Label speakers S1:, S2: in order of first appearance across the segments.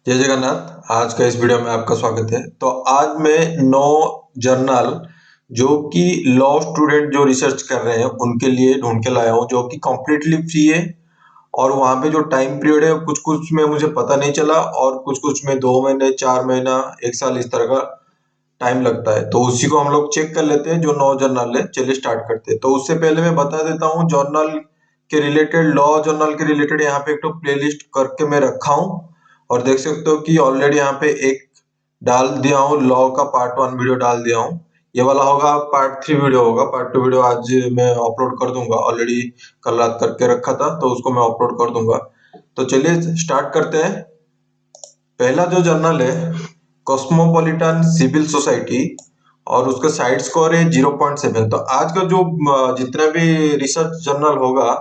S1: जय जगन्नाथ। आज का इस वीडियो में आपका स्वागत है। तो आज मैं 9 जर्नल जो कि लॉ स्टूडेंट जो रिसर्च कर रहे हैं उनके लिए ढूंढ के लाया हूँ, जो कि कम्प्लीटली फ्री है। और वहाँ पे जो टाइम पीरियड है कुछ कुछ में मुझे पता नहीं चला और कुछ कुछ में 2 महीने, 4 महीना, 1 साल इस तरह का टाइम लगता है। तो उसी को हम लोग चेक कर लेते हैं जो 9 जर्नल है। चलिए स्टार्ट करते हैं। तो उससे पहले मैं बता देता हूँ जर्नल के रिलेटेड, लॉ जर्नल के रिलेटेड यहाँ पे एक तो प्लेलिस्ट करके मैं रखा हूँ। और देख सकते हो कि ऑलरेडी यहाँ पे एक डाल दिया हूँ, लॉ का पार्ट 1 वीडियो डाल दिया हूँ। ये वाला होगा पार्ट 3 वीडियो होगा। पार्ट 2 वीडियो आज मैं अपलोड कर दूंगा। ऑलरेडी कल रात करके रखा था तो उसको मैं अपलोड कर दूंगा। तो चलिए स्टार्ट करते हैं। पहला जो जर्नल है कॉस्मोपॉलिटन सिविल सोसाइटी और उसका साइड स्कोर है 0.7। तो आज का जो जितना भी रिसर्च जर्नल होगा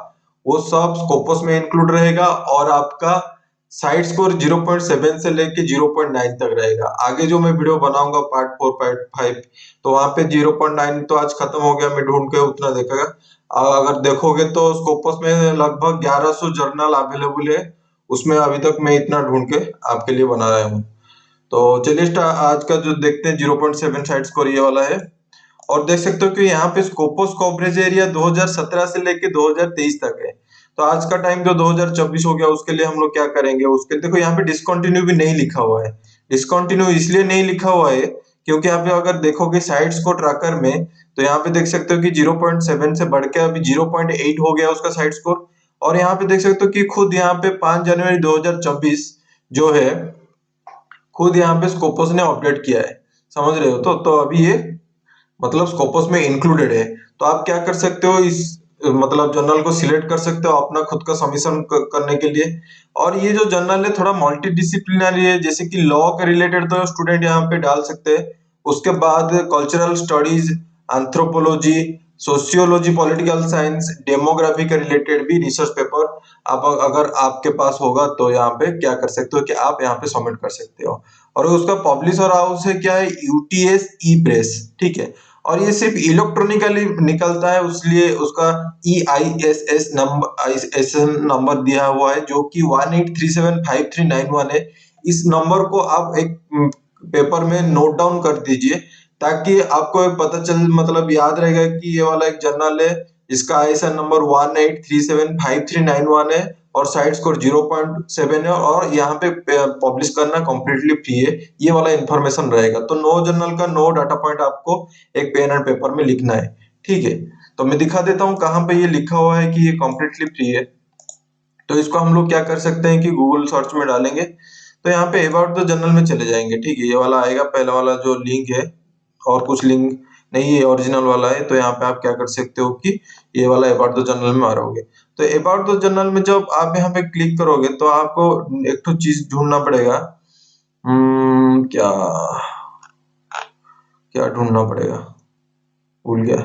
S1: वो सब स्कोपस में इंक्लूड रहेगा और आपका साइड स्कोर 0.7 से लेके 0.9 तक रहेगा। आगे जो मैं वीडियो बनाऊंगा पार्ट 4 पार्ट 5 तो वहां पे 0.9 तो आज खत्म हो गया, मैं ढूंढ के उतना देखेगा। अगर देखोगे तो स्कोपस में लगभग 1100 जर्नल अवेलेबल है। उसमें अभी तक मैं इतना ढूंढ के आपके लिए बना रहा हूँ। तो चलिए आज का जो देखते हैं 0.7 साइड स्कोर ये वाला है। और देख सकते हो कि यहाँ पे स्कोपस कवरेज एरिया 2017 से लेके 2023 तक है। तो आज का टाइम जो 2024 हो गया उसके लिए हम लोग क्या करेंगे, उसके लिए देखो यहाँ पे डिसकंटिन्यू भी नहीं लिखा हुआ है। डिसकंटिन्यू इसलिए नहीं लिखा हुआ है क्योंकि यहाँ पे अगर देखोगे साइड स्कोर ट्रैकर में तो यहाँ पे देख सकते हो कि 0.7 से बढ़ के अभी 0.8 हो गया उसका साइड स्कोर। और यहाँ पे देख सकते हो कि खुद यहाँ पे 5 जनवरी 2024 जो है खुद यहाँ पे स्कोपस ने अपडेट किया है। समझ रहे हो? तो अभी ये मतलब स्कोपस में इंक्लूडेड है। तो आप क्या कर सकते हो, इस मतलब जर्नल को सिलेक्ट कर सकते हो अपना खुद का सबमिशन करने के लिए। और ये जो जर्नल है थोड़ा मल्टी डिसिप्लिनरी है, जैसे कि लॉ के रिलेटेड तो स्टूडेंट यहाँ पे डाल सकते हैं। उसके बाद cultural studies, anthropology, sociology, political science, demography के रिलेटेड भी रिसर्च पेपर आप अगर आपके पास होगा तो यहाँ पे क्या कर सकते हो कि आप यहाँ पे सबमिट कर सकते हो। और उसका पब्लिशर हाउस है क्या है, यूटीएस ई प्रेस। ठीक है। और ये सिर्फ इलेक्ट्रॉनिकली निकलता है, इसलिए उसका EISS नंबर दिया हुआ है जो कि 1837539 है। इस नंबर को आप एक पेपर में नोट डाउन कर दीजिए ताकि आपको पता चल मतलब याद रहेगा कि ये वाला एक जर्नल है। इसका ISN नंबर 1837539 है और साइड स्कोर 0.7 है और यहाँ पे पब्लिश करना कम्प्लीटली फ्री है। ये वाला इंफॉर्मेशन रहेगा। तो नो जर्नल का नो डाटा पॉइंट आपको एक पेन एंड पेपर में लिखना है। ठीक है। तो मैं दिखा देता हूँ कहाँ पे ये लिखा हुआ है कि ये कम्प्लीटली फ्री है। तो इसको हम लोग क्या कर सकते हैं कि गूगल सर्च में डालेंगे तो यहाँ पे अबाउट द जर्नल में चले जाएंगे। ठीक है। ये वाला आएगा पहला वाला जो लिंक है, और कुछ लिंक नहीं, ये ओरिजिनल वाला है। तो यहाँ पे आप क्या कर सकते हो कि ये वाला अबाउट द जर्नल में आ रहोगे। तो अबाउट द जर्नल में जब आप यहाँ पे क्लिक करोगे तो आपको एक तो चीज ढूंढना पड़ेगा। क्या क्या ढूंढना पड़ेगा, भूल गया।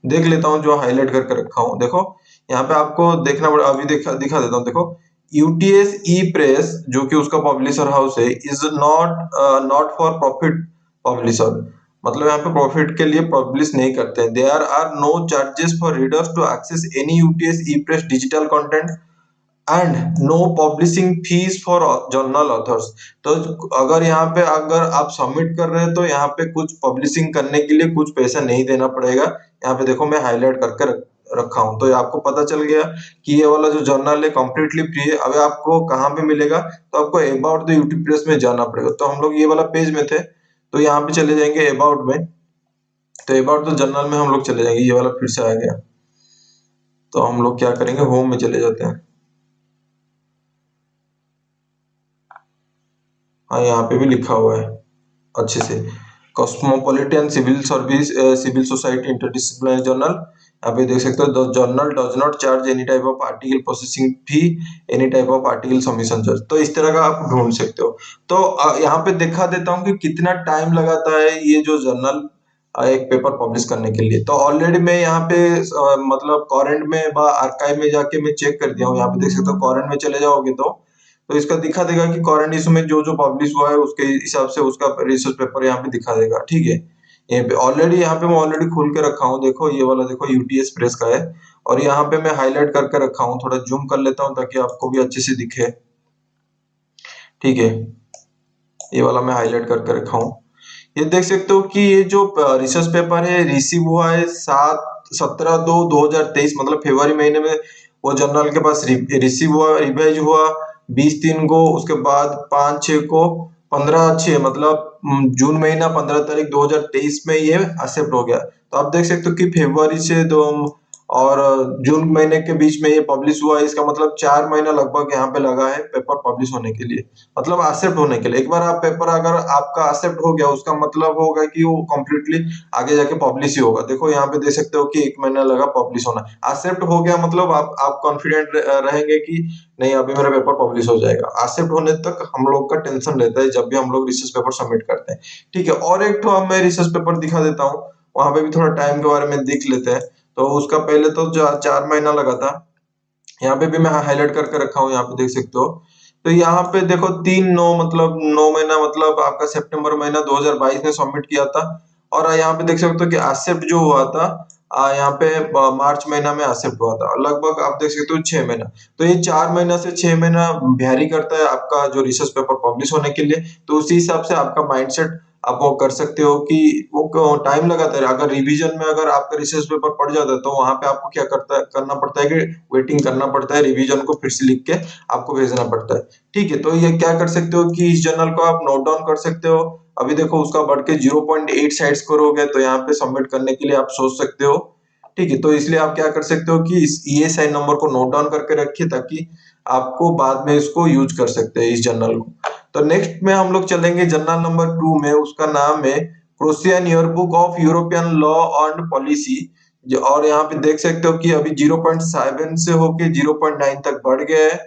S1: देख लेता हूँ जो हाईलाइट करके रखा हूँ। देखो यहाँ पे आपको देखना पड़ेगा। अभी दिखा देता हूँ। देखो यूटीएस ई प्रेस जो कि उसका पब्लिशर हाउस है is not for profit publisher. मतलब यहाँ पे प्रॉफिट के लिए पब्लिश नहीं करते हैं। There are no charges for readers to access any UTS e press digital content and no publishing fees for journal authors. तो अगर यहाँ पे अगर आप सबमिट कर रहे हैं तो यहाँ पे कुछ पब्लिशिंग करने के लिए कुछ पैसा नहीं देना पड़ेगा। यहाँ पे देखो मैं हाईलाइट करके रखा हूँ तो ये आपको पता चल गया कि ये वाला जो जर्नल है कम्प्लीटली फ्री है। अब आपको कहाँ पे मिलेगा, तो आपको अबाउट द यूट्यूब प्रेस में जाना पड़ेगा। तो हम लोग ये वाला पेज में थे तो यहाँ पे चले जाएंगे अबाउट में। तो अबाउट द जर्नल में हम लोग चले जाएंगे। ये वाला फिर से आ गया तो हम लोग क्या करेंगे, होम में चले जाते हैं। हाँ यहाँ पे भी लिखा हुआ है अच्छे से, cosmopolitan civil service civil society interdisciplinary journal. यहाँ पे देख सकते हो the journal does not charge any type of article processing fee, any type of article submission charge. तो इस तरह का आप ढूंढ सकते हो। तो यहाँ पे दिखा देता हूँ कि कितना टाइम लगाता है ये जो जर्नल एक पेपर पब्लिश करने के लिए। तो ऑलरेडी मैं यहाँ पे मतलब कॉरेंट में व आर्काइव में जाके मैं चेक कर दिया हूँ। यहाँ पे देख सकते हो कॉरेंट में चले जाओगे तो इसका दिखा देगा कि करंट इशू में जो जो पब्लिश हुआ है उसके हिसाब से उसका रिसर्च पेपर यहाँ पे दिखा देगा। ठीक है। यहाँ पे ऑलरेडी यहाँ पे मैं ऑलरेडी खोल के रखा हूँ। देखो ये वाला देखो यूटीएस प्रेस का है और यहाँ पे मैं हाईलाइट करके रखा हूँ। थोड़ा जूम कर लेता हूँ ताकि आपको भी अच्छे से दिखे। ठीक है। ये वाला मैं हाईलाइट करके रखा हूँ। ये देख सकते हो कि ये जो रिसर्च पेपर है रिसीव हुआ है 17/2/2023 मतलब फरवरी महीने में वो जर्नल के पास रिसीव हुआ, रिवाइज हुआ 20/3 को, उसके बाद 5/6 को, 15/6 मतलब जून महीना 15 तारीख 2023 में ये एक्सेप्ट हो गया। तो आप देख सकते हो कि फरवरी से दो और जून महीने के बीच में ये पब्लिश हुआ है। इसका मतलब 4 महीना लगभग यहाँ पे लगा है पेपर पब्लिश होने के लिए, मतलब एक्सेप्ट होने के लिए। एक बार आप पेपर अगर आपका एक्सेप्ट हो गया उसका मतलब होगा कि वो कंप्लीटली आगे जाके पब्लिश ही होगा। देखो यहाँ पे देख सकते हो कि 1 महीना लगा पब्लिश होना। एक्सेप्ट हो गया मतलब आप कॉन्फिडेंट रहेंगे कि नहीं अभी मेरा पेपर पब्लिश हो जाएगा। एक्सेप्ट होने तक हम लोग का टेंशन रहता है जब भी हम लोग रिसर्च पेपर सबमिट करते हैं। ठीक है, और एक तो मैं रिसर्च पेपर दिखा देता हूँ, वहां पे भी थोड़ा टाइम के बारे में देख लेते हैं। तो उसका पहले तो 4 महीना लगा था, यहाँ पे भी मैं हाईलाइट करके रखा हूँ, यहाँ पे देख सकते हो। तो यहाँ पे देखो 3/9 मतलब 9 महीना मतलब आपका सितंबर महीना 2022 में सबमिट किया था। और यहाँ पे देख सकते हो कि एक्सेप्ट जो हुआ था यहाँ पे मार्च महीना में एक्सेप्ट हुआ था, लगभग आप देख सकते हो 6 महीना। तो ये 4 महीना से 6 महीना वैरी करता है आपका जो रिसर्च पेपर पब्लिश होने के लिए। तो उसी हिसाब से आपका माइंडसेट आप वो कर सकते हो कि वो टाइम लगाता है। अगर रिवीजन में अगर आपका रिसर्च पेपर पड़ जाता है तो वहां पे आपको क्या करना पड़ता है कि वेटिंग करना पड़ता है, रिवीजन को फिर से लिख के आपको भेजना पड़ता है। ठीक है, तो ये क्या कर सकते हो कि इस जर्नल को आप नोट डाउन कर सकते हो। अभी देखो उसका बढ़ के 0.8 साइड स्कोर हो गया, तो यहाँ पे सबमिट करने के लिए आप सोच सकते हो। ठीक है, तो इसलिए आप क्या कर सकते हो कि इस ESI नंबर को नोट डाउन करके रखिए ताकि आपको बाद में इसको यूज कर सकते हैं इस जर्नल को। तो नेक्स्ट में हम लोग चलेंगे जर्नल नंबर 2 में, उसका नाम है Croatian yearbook of European law and policy. और यहाँ पे देख सकते हो कि अभी 0.7 से होके 0.9 तक बढ़ गया है,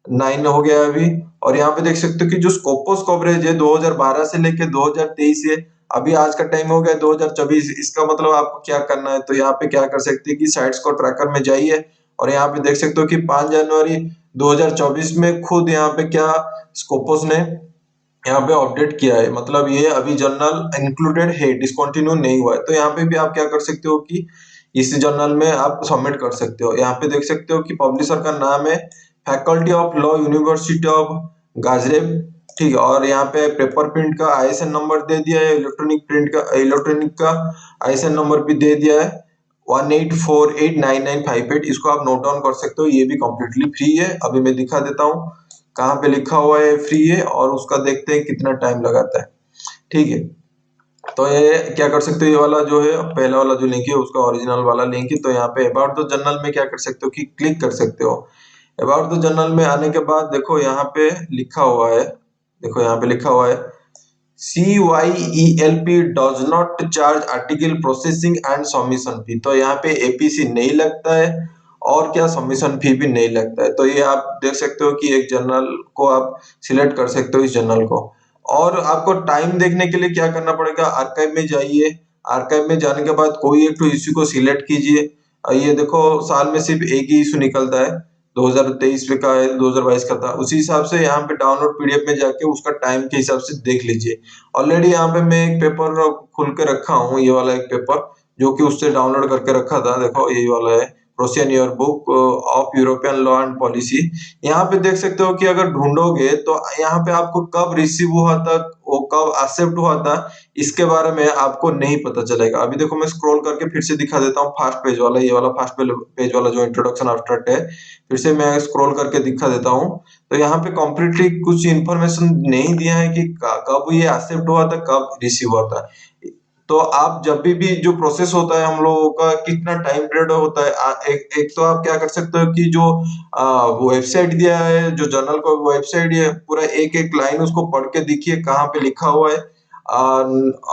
S1: 9 हो गया है अभी। और यहाँ पे देख सकते हो कि जो स्कोपस कवरेज है 2012 से लेके 2023 है, अभी आज का टाइम हो गया 2024। इसका मतलब आपको क्या करना है, तो यहाँ पे क्या कर सकते हैं कि साइट्स को ट्रैकर में जाइए और यहाँ पे देख सकते हो कि 5 जनवरी 2024 में खुद यहाँ पे क्या स्कोपस ने यहाँ पे अपडेट किया है, मतलब ये अभी जर्नल इंक्लूडेड है, डिसकंटिन्यू नहीं हुआ है। तो यहाँ पे भी आप क्या कर सकते हो कि इस जर्नल में आप सबमिट कर सकते हो। यहाँ पे देख सकते हो कि पब्लिशर का नाम है faculty of law university of Zagreb. ठीक है, और यहाँ पे पेपर प्रिंट का ISN नंबर दे दिया है, इलेक्ट्रॉनिक का ISN नंबर भी दे दिया है 18489958। इसको आप नोट डाउन कर सकते हो, ये भी कम्प्लीटली फ्री है। अभी मैं दिखा देता हूँ कहाँ पे लिखा हुआ है फ्री है, और उसका देखते हैं कितना टाइम लगाता है। ठीक है, तो ये क्या कर सकते हो, ये वाला जो है पहला वाला जो लिंक है उसका ओरिजिनल वाला लिंक है। तो यहाँ पे अबाउट द जर्नल में क्या कर सकते हो कि क्लिक कर सकते हो। अबाउट द जर्नल में आने के बाद देखो यहाँ पे लिखा हुआ है, देखो यहाँ पे लिखा हुआ है CYELP does not charge article processing and submission fee. तो यहाँ पे APC नहीं लगता है और क्या सबमिशन फी भी नहीं लगता है। तो ये आप देख सकते हो कि एक जर्नल को आप सिलेक्ट कर सकते हो इस जर्नल को। और आपको टाइम देखने के लिए क्या करना पड़ेगा, आर्काइव में जाइए। आर्काइव में जाने के बाद कोई एक तो इश्यू को सिलेक्ट कीजिए। ये देखो साल में सिर्फ एक ही इश्यू निकलता है, 2023 का है, 2022 का था। उसी हिसाब से यहाँ पे डाउनलोड PDF में जाके उसका टाइम के हिसाब से देख लीजिए। ऑलरेडी यहाँ पे मैं एक पेपर खुल के रखा हूँ, ये वाला एक पेपर जो कि उससे डाउनलोड करके रखा था। देखो ये वाला है Croatian yearbook of European law and policy. यहाँ पे देख सकते हो कि अगर ढूंढोगे तो यहाँ पे आपको कब रिसीव हुआ था, वो कब एक्सेप्ट हुआ था, इसके बारे में आपको नहीं पता चलेगा। अभी देखो मैं स्क्रॉल करके फिर से दिखा देता हूँ फर्स्ट पेज वाला, ये वाला फर्स्ट पेज वाला जो इंट्रोडक्शन आफ्टर है, फिर से मैं स्क्रॉल करके दिखा देता हूँ। तो यहाँ पे कम्प्लीटली कुछ इन्फॉर्मेशन नहीं दिया है कि कब ये एक्सेप्ट हुआ था, कब रिसीव हुआ था। तो आप जब भी जो प्रोसेस होता है हम लोगों का कितना टाइम पीरियड होता है, एक तो आप क्या कर सकते हो कि जो वो वेबसाइट दिया है जो जर्नल का वेबसाइट है, पूरा एक एक लाइन उसको पढ़ के देखिए कहाँ पे लिखा हुआ है।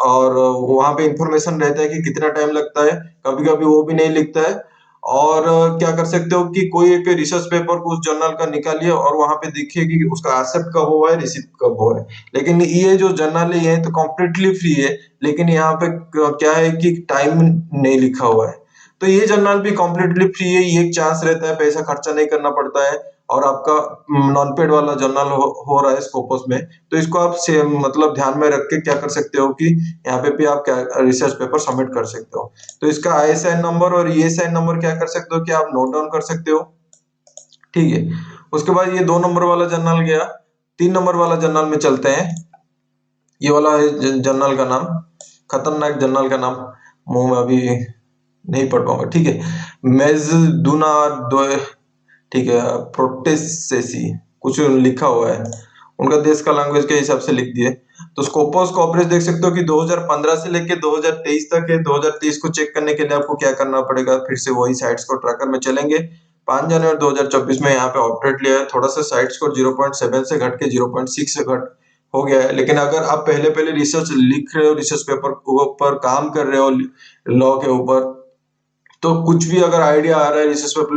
S1: और वहां पे इंफॉर्मेशन रहता है कि कितना टाइम लगता है, कभी कभी वो भी नहीं लिखता है। और क्या कर सकते हो कि कोई एक रिसर्च पेपर को उस जर्नल का निकालिए और वहां पे देखिए कि उसका एक्सेप्ट कब हुआ है, रिसीव कब हुआ है। लेकिन ये जो जर्नल है ये तो कम्प्लीटली फ्री है, लेकिन यहाँ पे क्या है कि टाइम नहीं लिखा हुआ है। तो ये जर्नल भी कम्प्लीटली फ्री है, ये एक चांस रहता है, पैसा खर्चा नहीं करना पड़ता है। और आपका नॉन पेड वाला जर्नल हो रहा है स्कोपस में। तो इसको आप से मतलब ध्यान में रख के क्या कर सकते हो कि यहाँ पे भी आप क्या रिसर्च पेपर सबमिट कर सकते हो। तो इसका ISN नंबर और ESN नंबर क्या कर सकते हो कि आप नोट डाउन कर सकते हो। ठीक है, उसके बाद ये 2 नंबर वाला जर्नल गया, 3 नंबर वाला जर्नल में चलते हैं। ये वाला है जर्नल का नाम, खतरनाक जर्नल का नाम मुंह में अभी नहीं पढ़ पाऊंगा, ठीक है। मेजदूना दो, ठीक है, प्रोटेसेसी कुछ लिखा हुआ है, उनका देश का लैंग्वेज के हिसाब से लिख दिए। तो स्कोपस कवरेज देख सकते हो कि 2015 से लेके 2023 तक है। 2023 को चेक करने के लिए आपको क्या करना पड़ेगा, फिर से वही साइट्स को ट्रैकर में चलेंगे। 5 जनवरी 2024 में यहाँ पे अपडेट लिया है, थोड़ा सा साइट स्कोर 0.7 से घट के 0.6 से घट हो गया है। लेकिन अगर आप पहले पहले रिसर्च लिख रहे हो, रिसर्च पेपर के ऊपर काम कर रहे हो लॉ के ऊपर, तो कुछ भी अगर आइडिया आ रहा है रिसर्च पेपर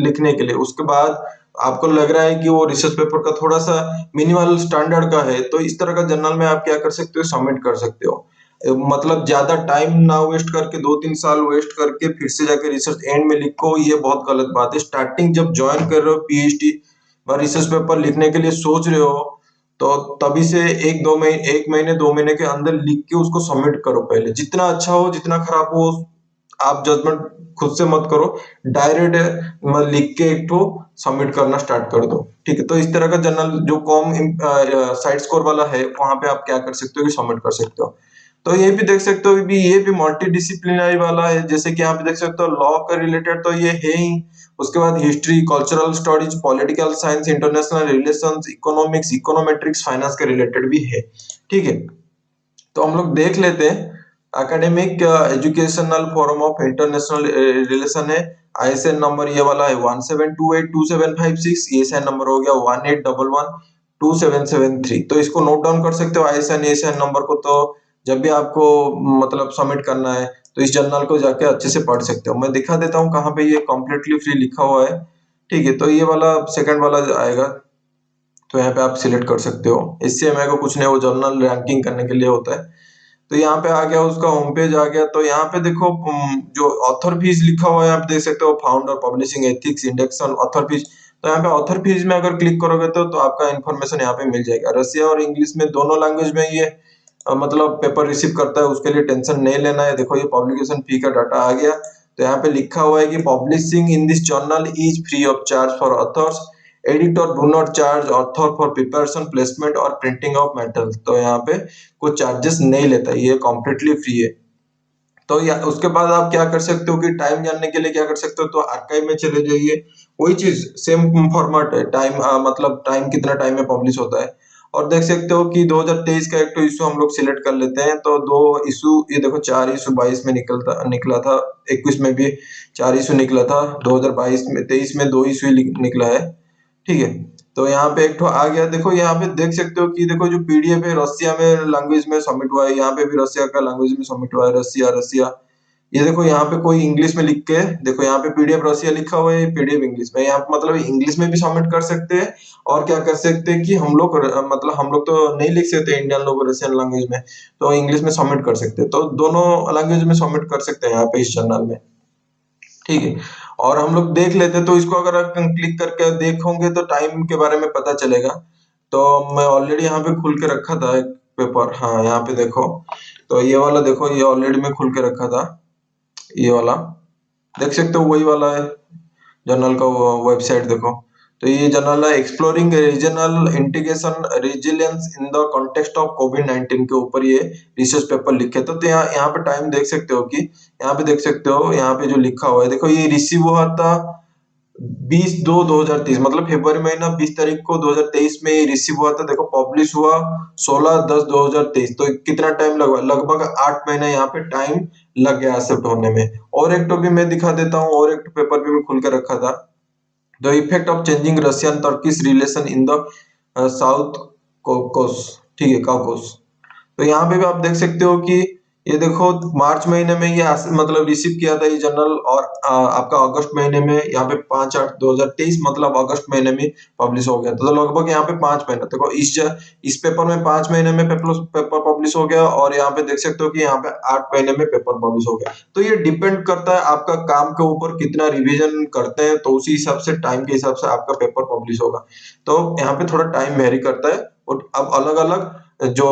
S1: लिखने के लिए, उसके बाद आपको लग रहा है कि वो रिसर्च पेपर का थोड़ा सा मिनिमल स्टैंडर्ड का है, तो इस तरह का जर्नल में आप क्या कर सकते हो, सबमिट कर सकते हो। मतलब ज्यादा टाइम ना वेस्ट करके, 2-3 साल वेस्ट करके फिर से जाके रिसर्च एंड में लिखो, ये बहुत गलत बात है। स्टार्टिंग जब ज्वाइन कर रहे हो पीएचडी व रिसर्च पेपर लिखने के लिए सोच रहे हो, तो तभी से 1 महीने 2 महीने के अंदर लिख के उसको सबमिट करो। पहले जितना अच्छा हो जितना खराब हो आप जजमेंट खुद से मत करो, डायरेक्ट लिख के एक तो सबमिट करना स्टार्ट कर दो, ठीक है। तो इस तरह का जर्नल जो कॉम साइड स्कोर वाला है, वहां पे आप क्या कर सकते हो कि सबमिट कर सकते हो। तो ये भी देख सकते हो भी, ये भी मल्टी डिसिप्लिनरी वाला है, जैसे कि यहाँ पे देख सकते हो लॉ के रिलेटेड तो ये है ही। उसके बाद history, cultural studies, political science, international relations, economics, econometrics, finance के रिलेटेड भी है, ठीक है। तो हम लोग देख लेते हैं। Academic educational forum of international relation है, आईएसएन नंबर ये वाला है 17282756, ईएसआईएन नंबर हो गया 18112773। तो इसको नोट डाउन कर सकते हो आईएसआईएन नंबर को। तो जब भी आपको मतलब सबमिट करना है तो इस जर्नल को जाके अच्छे से पढ़ सकते हो। मैं दिखा देता हूँ कहाँ पे ये कम्प्लीटली फ्री लिखा हुआ है, ठीक है। तो ये वाला सेकंड वाला आएगा, तो यहाँ पे आप सिलेक्ट कर सकते हो। इससे हमें को कुछ नहीं, वो जर्नल रैंकिंग करने के लिए होता है। तो यहाँ पे आ गया, उसका होम पेज आ गया। तो यहाँ पे देखो जो ऑथर फीस लिखा हुआ है आप देख सकते हो, founder, publishing, ethics, induction, author fees. तो यहाँ पे ऑथर फीस में अगर क्लिक करोगे तो आपका इन्फॉर्मेशन यहाँ पे मिल जाएगा। रसिया और इंग्लिश में दोनों लैंग्वेज में ये मतलब पेपर रिसीव करता है, उसके लिए टेंशन नहीं लेना है। देखो ये पब्लिकेशन फी का डाटा आ गया। तो यहाँ पे लिखा हुआ है कि publishing in this journal is free of charge for authors, editor do not charge author for preparation, placement और प्रिंटिंग ऑफ मेटल। तो यहाँ पे कुछ चार्जेस नहीं लेता, ये कम्प्लीटली फ्री है। तो या उसके बाद आप क्या कर सकते हो कि टाइम जानने के लिए क्या कर सकते हो, तो आर्काइव में चले जाइए। वही चीज सेम फॉर्मेट है, टाइम मतलब टाइम कितना टाइम में पब्लिश होता है। और देख सकते हो कि 2023 का एक तो इशू हम लोग सिलेक्ट कर लेते हैं। तो दो इशू, ये देखो 4 इशू 22 में निकला था, 21 में भी 4 इशू निकला था, 2022 में 23 में 2 इशू निकला है, ठीक है। तो यहाँ पे एक तो आ गया। देखो यहाँ पे देख सकते हो कि देखो जो पीडीएफ है रसिया में लैंग्वेज में सबमिट हुआ है, यहाँ पे भी रसिया का लैंग्वेज में सबमिट हुआ है, रसिया रसिया। ये देखो यहाँ पे कोई इंग्लिश में लिख के, देखो यहाँ पे पीडीएफ रसिया लिखा हुआ है, पीडीएफ इंग्लिश में। यहाँ पे मतलब इंग्लिश में भी सबमिट कर सकते हैं। और क्या कर सकते हैं कि हम लोग मतलब हम लोग तो नहीं लिख सकते इंडियन लोग रसियन लैंग्वेज में, तो इंग्लिश में सबमिट कर सकते हैं। तो दोनों लैंग्वेज में सबमिट कर सकते हैं यहाँ पे इस जर्नल में, ठीक है। और हम लोग देख लेते हैं। तो इसको अगर आप क्लिक करके देखोगे तो टाइम के बारे में पता चलेगा। तो मैं ऑलरेडी यहाँ पे खुल के रखा था एक पेपर, हाँ यहाँ पे देखो। तो ये वाला देखो, ये ऑलरेडी मैं खुल के रखा था, ये वाला देख सकते हो, वही वाला है जर्नल का वेबसाइट देखो। तो ये जर्नल है exploring regional integration resilience in the context of कोविड-19 के ऊपर ये रिसर्च पेपर लिखे। तो यहाँ यहाँ पे टाइम देख सकते हो कि यहाँ पे देख सकते हो, यहाँ पे जो लिखा हुआ है देखो, ये रिसीव हुआ था 20/2/2023, मतलब फरवरी महीना 20 तारीख को 2023 में ये रिसीव हुआ था। देखो पब्लिश हुआ 16/10/2023। तो कितना टाइम लगा, लगभग 8 महीना यहाँ पे टाइम लग गया एक्सेप्ट होने में। और एक तो भी मैं दिखा देता हूँ, और एक पेपर भी मैं खुल के रखा था, the effect of changing Russian Turkish relation in the south Caucasus, ठीक है, काकोस। तो यहाँ पे भी आप देख सकते हो कि ये देखो मार्च महीने में ये मतलब रिसीव किया था ये जर्नल, और आपका अगस्त महीने में यहाँ पे 5/8/2023 मतलब अगस्त महीने में पब्लिश हो गया था। तो लगभग यहाँ पे 5 महीने देखो, इस पेपर में 5 महीने में पेपर पब्लिश हो गया, और यहाँ पे देख सकते हो कि यहाँ पे 8 महीने में पेपर पब्लिश हो गया। तो ये डिपेंड करता है आपका काम के ऊपर, कितना रिविजन करते हैं, तो उसी हिसाब से टाइम के हिसाब से आपका पेपर पब्लिश होगा। तो यहाँ पे थोड़ा टाइम वेरी करता है। और अब अलग अलग जो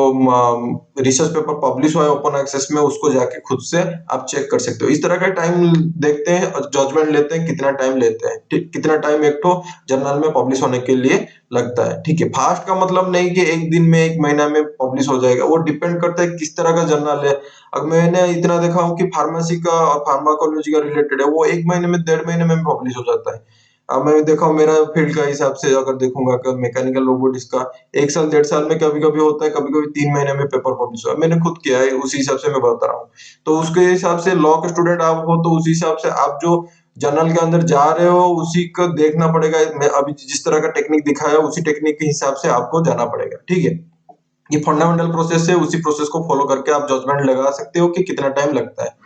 S1: रिसर्च पेपर पब्लिश हुआ है ओपन एक्सेस में, उसको जाके खुद से आप चेक कर सकते हो। इस तरह का टाइम देखते हैं और जजमेंट लेते हैं कितना टाइम लेते हैं, ठीक, कितना टाइम एक तो जर्नल में पब्लिश होने के लिए लगता है। ठीक है, फास्ट का मतलब नहीं कि एक दिन में, एक महीना में पब्लिश हो जाएगा, वो डिपेंड करता है किस तरह का जर्नल है। अब मैंने इतना देखा हूँ कि फार्मेसी का और फार्माकोलॉजी का रिलेटेड है, वो 1 महीने में, 1.5 महीने में पब्लिश हो जाता है। अब मैं देखा हूँ मेरा फील्ड का हिसाब से अगर देखूंगा कि मैकेनिकल रोबोटिक्स का 1 साल 1.5 साल में कभी-कभी होता है, कभी-कभी 3 महीने में पेपर पब्लिश हुआ है। मैंने खुद किया है, उसी हिसाब से मैं बता रहा हूँ। तो उसके हिसाब से लॉ के स्टूडेंट आप हो तो उसी हिसाब से आप जो जर्नल के अंदर जा रहे हो उसी को देखना पड़ेगा। मैं अभी जिस तरह का टेक्निक दिखाया उसी टेक्निक के हिसाब से आपको जाना पड़ेगा। ठीक है, ये फंडामेंटल प्रोसेस है, उसी प्रोसेस को फॉलो करके आप जजमेंट लगा सकते हो कि कितना टाइम लगता है।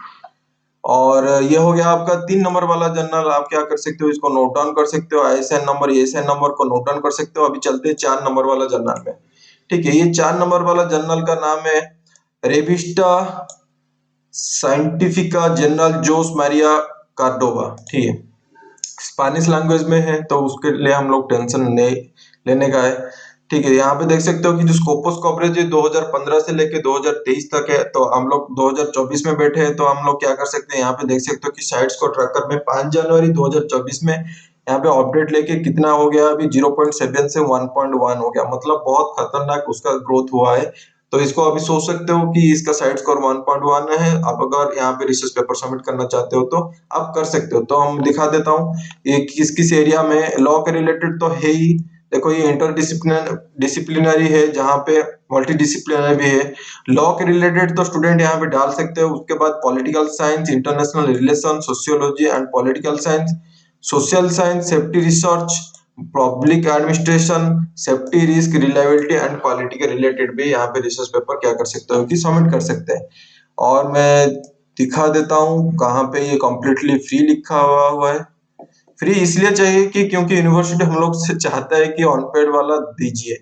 S1: और ये हो गया आपका 3 नंबर वाला जर्नल। आप क्या कर सकते हो, इसको नोट डाउन कर सकते हो, आईएसएन नंबर, एएसआई नंबर को नोट डाउन कर सकते हो। अभी चलते हैं 4 नंबर वाला जर्नल में। ठीक है, ये 4 नंबर वाला जर्नल का नाम है रेविस्टा साइंटिफिका जनरल जोस मारिया कार्डोवा। ठीक है, स्पेनिश लैंग्वेज में है तो उसके लिए हम लोग टेंशन नहीं लेने का है। ठीक है, यहाँ पे देख सकते हो कि जो स्कोपस कवरेज है 2015 से लेके 2023 तक है, तो हम लोग 2024 में बैठे हैं। तो हम लोग क्या कर सकते हैं, यहाँ पे देख सकते हो कि साइट्स को ट्रैकर में 5 जनवरी 2024 में यहाँ पे अपडेट लेके कितना हो गया, अभी 0.7 से 1.1 हो गया, मतलब बहुत खतरनाक उसका ग्रोथ हुआ है। तो इसको अभी सोच सकते हो कि इसका साइड स्कोर 1.1 है। आप अगर यहाँ पे रिसर्च पेपर सबमिट करना चाहते हो तो आप कर सकते हो। तो हम दिखा देता हूँ ये किस किस एरिया में लॉ के रिलेटेड तो है ही। देखो ये इंटर डिसिप्लिनरी है, जहाँ पे मल्टी डिसिप्लिनरी भी है। लॉ के रिलेटेड तो स्टूडेंट यहाँ पे डाल सकते हो। उसके बाद political science, international relation, sociology and political science, social science, safety research, public administration, safety, risk, reliability and quality के रिलेटेड भी यहाँ पे रिसर्च पेपर क्या कर सकते हो कि सबमिट कर सकते हैं। और मैं दिखा देता हूँ कहाँ पे ये कम्प्लीटली फ्री लिखा हुआ है। फ्री इसलिए चाहिए कि क्योंकि यूनिवर्सिटी हम लोग से चाहता है कि ऑन पेड वाला दीजिए,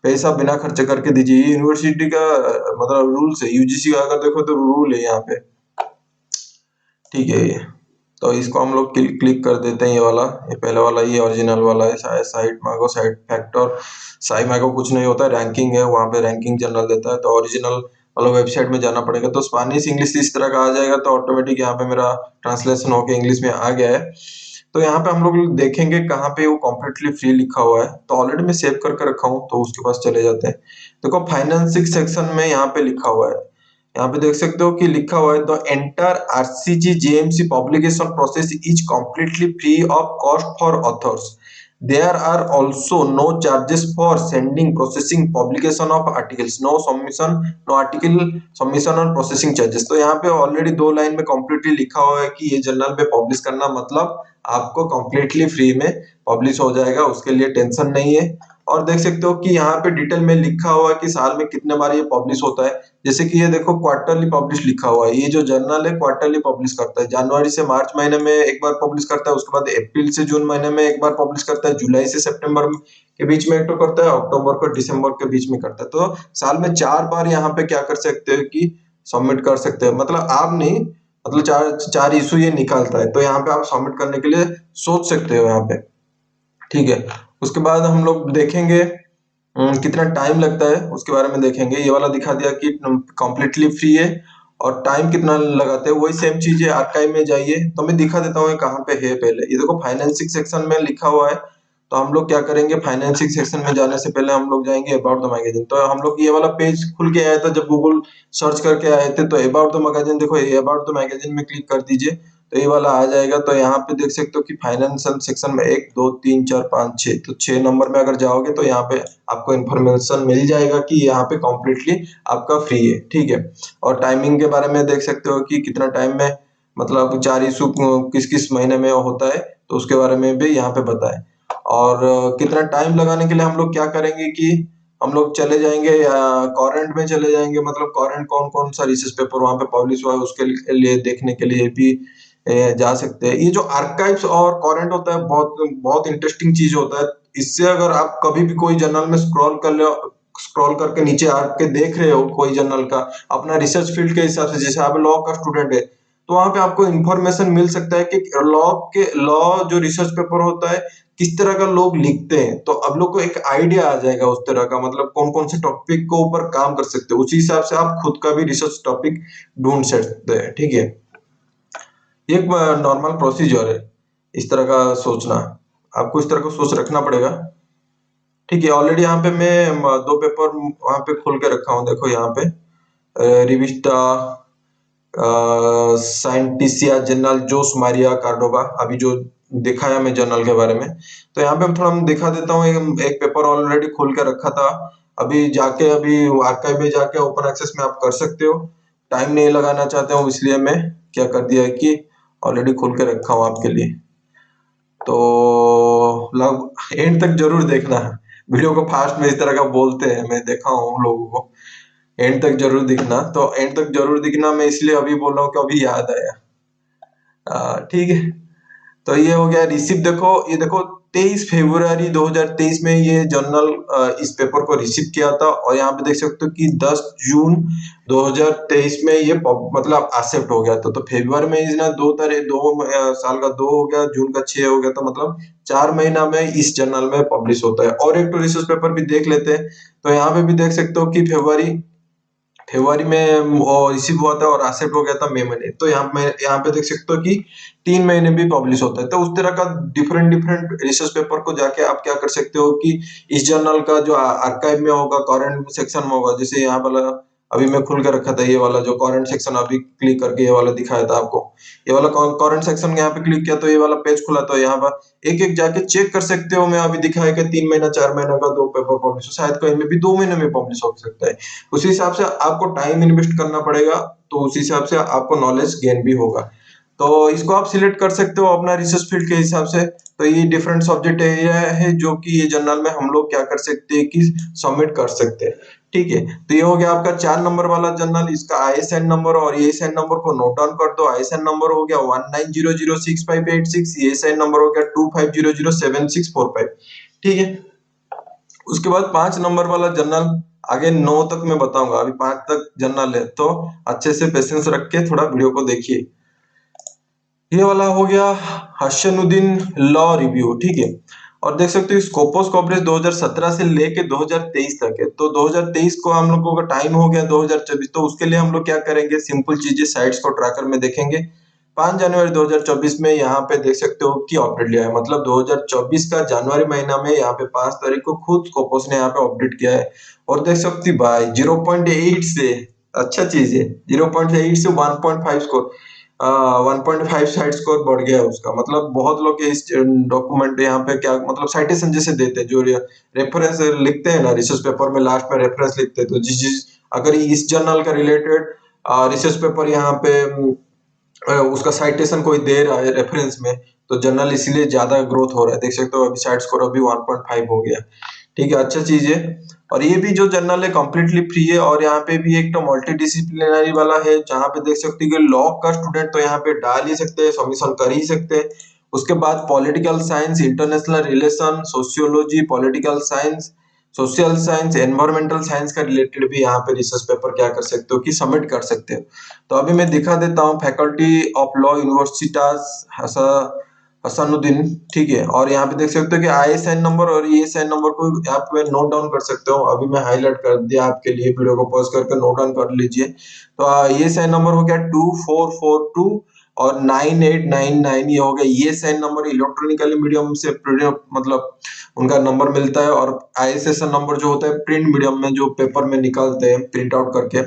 S1: पैसा बिना खर्च करके दीजिए। ये यूनिवर्सिटी का मतलब रूल्स है, यूजीसी का अगर देखो तो रूल है यहाँ पे। ठीक है, ये तो इसको हम लोग क्लिक कर देते हैं। ये वाला, ये पहले वाला, ये ओरिजिनल वाला है। साइट मांगो, साइट फैक्टर, साई मांगो कुछ नहीं होता है, रैंकिंग है, वहां पे रैंकिंग जनरल देता है। तो ओरिजिनल वाला वेबसाइट में जाना पड़ेगा। तो स्पेनिश इंग्लिश इस तरह का आ जाएगा, तो ऑटोमेटिक यहाँ पे मेरा ट्रांसलेशन होके इंग्लिश में आ गया है। तो यहाँ पे हम लोग देखेंगे कहाँ पे वो कम्प्लीटली फ्री लिखा हुआ है। तो ऑलरेडी मैं सेव करके रखा हूँ, तो उसके पास चले जाते हैं। देखो फाइनेंसिंग सेक्शन में यहाँ पे लिखा हुआ है, यहाँ पे देख सकते हो कि लिखा हुआ है the entire RCG JMC publication process is completely free of cost for authors. There are also no charges for sending, processing, publication of articles, no submission, no article submission और प्रोसेसिंग चार्जेस। तो यहाँ पे already 2 line में completely लिखा हुआ है कि ये जर्नल पे पब्लिश करना मतलब आपको कंप्लीटली फ्री में पब्लिश हो जाएगा, उसके लिए टेंशन नहीं है। और देख सकते हो कि यहाँ पे डिटेल में लिखा हुआ है कि साल में कितने बार ये पब्लिश होता है। जैसे कि ये देखो क्वार्टरली पब्लिश लिखा हुआ है, ये जो जर्नल है क्वार्टरली पब्लिश करता है। जनवरी से मार्च महीने में एक बार पब्लिश करता है, उसके बाद अप्रैल से जून महीने में एक बार पब्लिश करता है, जुलाई से सितंबर के बीच में एक तो करता है, अक्टूबर को दिसंबर के बीच में करता है। तो साल में 4 बार यहाँ पे क्या कर सकते हो कि सबमिट कर सकते हो। मतलब आप नहीं, मतलब चार चार इशू ये निकालता है, तो यहाँ पे आप सबमिट करने के लिए सोच सकते हो यहाँ पे। ठीक है, उसके बाद हम लोग देखेंगे कितना टाइम लगता है, उसके बारे में देखेंगे। ये वाला दिखा दिया कि कम्प्लीटली फ्री है, और टाइम कितना लगाते हैं वही सेम चीज है। आर्काइव में जाइए, तो मैं दिखा देता हूँ ये कहाँ पे है। पहले ये देखो फाइनेंसिंग सेक्शन में लिखा हुआ है। तो हम लोग क्या करेंगे, फाइनेंसिंग सेक्शन में जाने से पहले हम लोग जाएंगे अबाउट द मैगजीन। तो हम लोग ये वाला पेज खुल के आया था जब गूगल सर्च करके आए थे। तो अबाउट द मैगजीन, देखो ये अबाउट द मैगजीन में क्लिक कर दीजिए, तो ये वाला आ जाएगा। तो यहाँ पे देख सकते हो कि फाइनेंशियल सेक्शन में 1 2 3 4 5 6, तो 6 नंबर में अगर जाओगे तो यहाँ पे आपको इन्फॉर्मेशन मिल जाएगा कि यहाँ पे कम्प्लीटली आपका फ्री है। ठीक है, और टाइमिंग के बारे में देख सकते हो कि कितना टाइम में, मतलब 4 इशू किस किस महीने में होता है, तो उसके बारे में भी यहाँ पे बताए। और कितना टाइम लगाने के लिए हम लोग क्या करेंगे कि हम लोग चले जाएंगे कॉरेंट में चले जाएंगे। मतलब कॉरेंट कौन कौन सा रिसर्च पेपर वहां पे पब्लिश हुआ है उसके लिए देखने के लिए भी जा सकते हैं। ये जो आर्काइव्स और कॉरेंट होता है बहुत बहुत इंटरेस्टिंग चीज होता है। इससे अगर आप कभी भी कोई जर्नल में स्क्रॉल करके नीचे आके देख रहे हो कोई जर्नल का अपना रिसर्च फील्ड के हिसाब से, जैसे आप लॉ का स्टूडेंट है, तो वहां पे आपको इंफॉर्मेशन मिल सकता है कि लॉ जो रिसर्च पेपर होता है किस तरह का लोग लिखते हैं, तो अब लोग को एक आइडिया आ जाएगा उस तरह का, मतलब कौन कौन से टॉपिक के ऊपर काम कर सकते हो, उसी हिसाब से आप खुद का भी रिसर्च टॉपिक ढूंढ सकते हैं। ठीक है, ये एक नॉर्मल प्रोसीजर है इस तरह का सोचना, आपको इस तरह का सोच रखना पड़ेगा। ठीक है, ऑलरेडी यहाँ पे मैं दो पेपर वहां पे खोल के रखा हूँ, देखो यहाँ पे रिविस्टा साइंटिसिया जर्नल जोस मारिया कार्डोबा, अभी जो दिखाया मैं जर्नल के बारे में। तो यहाँ पे थोड़ा मैं दिखा देता हूँ, एक पेपर ऑलरेडी खोल के रखा था, अभी जाके अभी आर्काइव में जाके ओपन एक्सेस में आप कर सकते हो। टाइम नहीं लगाना चाहते हो इसलिए मैं क्या कर दिया है कि ऑलरेडी खोल के रखा हूँ आपके लिए। तो लग एंड तक जरूर देखना, वीडियो को फास्ट में इस तरह का बोलते हैं, मैं देखा हूँ लोगों को। एंड तक जरूर दिखना, तो एंड तक जरूर दिखना मैं इसलिए अभी बोल रहा हूँ कि अभी याद आया। ठीक है, तो ये हो गया रिसीव। देखो ये देखो 23 फरवरी 2023 में ये जर्नल इस पेपर को रिसीव किया था, और यहाँ पे देख सकते हो कि 10 जून 2023 में ये मतलब एक्सेप्ट हो गया था। तो फरवरी में इसने 2 साल का 2 हो गया, जून का 6 हो गया, तो मतलब 4 महीना में इस जर्नल में पब्लिश होता है। और एक तो रिसर्च पेपर भी देख लेते हैं, तो यहाँ पे भी देख सकते हो कि फरवरी में वो रिसीव हुआ था और एक्सेप्ट हो गया था मई महीने। तो यहाँ पे देख सकते हो कि 3 महीने भी पब्लिश होता है। तो उस तरह का डिफरेंट डिफरेंट रिसर्च पेपर को जाके आप क्या कर सकते हो कि इस जर्नल का जो आर्काइव में होगा, करंट सेक्शन में होगा, जैसे यहाँ वाला अभी मैं खुल कर रखा था, ये वाला जो करंट सेक्शन अभी क्लिक करके ये वाला दिखाया था आपको, ये वाला करंट सेक्शन यहाँ पे क्लिक किया तो ये वाला पेज खुला, तो यहाँ पर एक एक जाके चेक कर सकते हो। मैं अभी दिखाया कि 3 महीना 4 महीना का 2 पेपर पब्लिश हो, शायद कहीं में भी 2 महीने में पब्लिश हो सकता है। उसी हिसाब से आपको टाइम इन्वेस्ट करना पड़ेगा, तो उसी हिसाब से आपको नॉलेज गेन भी होगा। तो इसको आप सिलेक्ट कर सकते हो अपना रिसर्च फील्ड के हिसाब से। तो ये डिफरेंट सब्जेक्ट एरिया है जो कि ये जर्नल में हम लोग क्या कर सकते हैं कि सबमिट कर सकते हैं। ठीक है, तो ये हो गया आपका 4 नंबर वाला जर्नल, इसका आईएसएन नंबर, और ये आईएसएन नंबर को नोट डाउन कर दो। आईएसएन नंबर हो गया 19006586, ये आईएसएन नंबर हो गया 25007645। ठीक है, उसके बाद 5 नंबर वाला जर्नल, आगे 9 तक मैं बताऊंगा, अभी 5 तक जर्नल है, तो अच्छे से पेशेंस रख के थोड़ा वीडियो को देखिए। ये वाला हो गया हसनुद्दीन लॉ रिव्यू। ठीक है, और देख सकते हो स्कोपस कवरेज 2017 से लेके 2023 तक है। तो 2023 को हम लोगों का टाइम हो गया 2024, तो उसके लिए हम लोग क्या करेंगे, सिंपल चीजें साइट्स को ट्रैकर में देखेंगे। 5 जनवरी 2024 में यहाँ पे देख सकते हो कि अपडेट लिया है, मतलब 2024 का जनवरी महीना में यहाँ पे 5 तारीख को खुद स्कोपस ने यहाँ पे अपडेट किया है। और देख सकते हो भाई 0.8 से, अच्छा चीज है, 0.8 से 1.5 स्कोर, 1.5 साइड स्कोर बढ़ गया है उसका। मतलब बहुत लोग इस डॉक्यूमेंट यहाँ पे क्या मतलब साइटेशन जैसे देते हैं, जो रेफरेंस लिखते हैं ना रिसर्च पेपर में, लास्ट में रेफरेंस लिखते हैं, तो जिस अगर इस जर्नल का रिलेटेड रिसर्च पेपर यहाँ पे उसका साइटेशन कोई दे रहा है रेफरेंस में, तो जर्नल इसलिए ज्यादा ग्रोथ हो रहा है। देख सकते हो अभी साइड स्कोर अभी 1.5 हो गया। ठीक है, अच्छा चीज है। और ये भी जो जर्नल है कम्प्लीटली फ्री है, और यहाँ पे भी एक तो मल्टी डिसिप्लिनरी वाला है, जहाँ पे देख सकते हो कि लॉ का स्टूडेंट तो यहाँ पे डाल ही सकते हैं, सबमिशन कर ही सकते हैं। उसके बाद political science, international relation, sociology, political science, social science, environmental science का रिलेटेड भी यहाँ पे रिसर्च पेपर क्या कर सकते हो कि सबमिट कर सकते हो। तो अभी मैं दिखा देता हूँ, फैकल्टी ऑफ लॉ यूनिवर्सिटास हसनुद्दीन। ठीक है, और यहाँ पे देख सकते हो कि आईएसएन नंबर और ईएसआईएन नंबर को आप नोट डाउन कर सकते हो। अभी मैं हाईलाइट कर दिया आपके लिए, वीडियो को पॉज करके नोट डाउन कर लीजिए। तो ईएसआईएन नंबर हो गया 2442 और 9899, ये हो गया ईएसआईएन नंबर। इलेक्ट्रॉनिकली मीडियम से मतलब उनका नंबर मिलता है, और आईएसएन नंबर जो होता है प्रिंट मीडियम में जो पेपर में निकालते हैं प्रिंट आउट करके,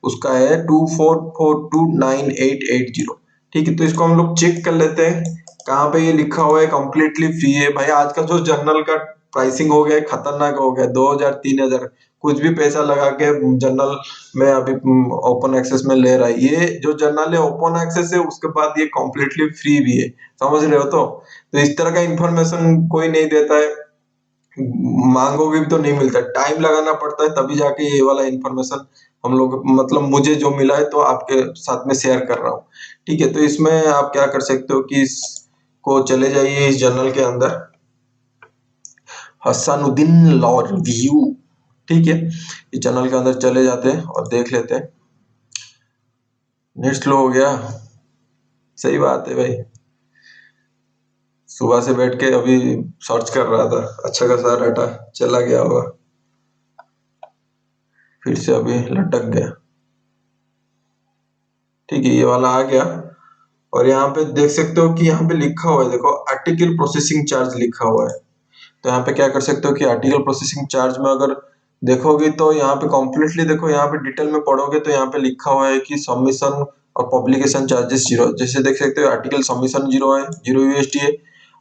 S1: उसका है 24429880। ठीक है, तो इसको हम लोग चेक कर लेते हैं कहाँ पे ये लिखा हुआ है कंप्लीटली फ्री है। भाई आजकल जो जर्नल का प्राइसिंग हो गया खतरनाक हो गया, 2000 3000 कुछ भी पैसा लगा के जर्नल में अभी ओपन एक्सेस में ले रहा है। ये जो जर्नल है ओपन एक्सेस है, उसके बाद ये कंप्लीटली फ्री भी है, समझ रहे हो। तो इस तरह का इंफॉर्मेशन कोई नहीं देता है, मांगोगे भी तो नहीं मिलता, टाइम लगाना पड़ता है, तभी जाके ये वाला इंफॉर्मेशन हम लोग मतलब मुझे जो मिला है तो आपके साथ में शेयर कर रहा हूँ। ठीक है, तो इसमें आप क्या कर सकते हो कि इसको चले जाइए इस जर्नल के अंदर, हसनुद्दीन लॉ रिव्यू। ठीक है, इस जर्नल के अंदर चले जाते हैं और देख लेते हैं। नेट स्लो हो गया, सही बात है भाई, सुबह से बैठ के अभी सर्च कर रहा था, अच्छा खासा डाटा चला गया होगा, फिर से अभी लटक गया। ठीक है, ये वाला आ गया। और यहाँ पे देख सकते हो कि यहाँ पे लिखा हुआ है, देखो आर्टिकल प्रोसेसिंग चार्ज लिखा हुआ है। तो यहाँ पे क्या कर सकते हो कि आर्टिकल प्रोसेसिंग चार्ज में अगर देखोगे तो यहाँ पे कॉम्प्लीटली देखो, यहाँ पे डिटेल में पढ़ोगे तो यहाँ पे लिखा हुआ है कि सबमिशन और पब्लिकेशन चार्जेस जीरो। जैसे देख सकते हो आर्टिकल सबमिशन जीरो है, जीरो यूएसडी है,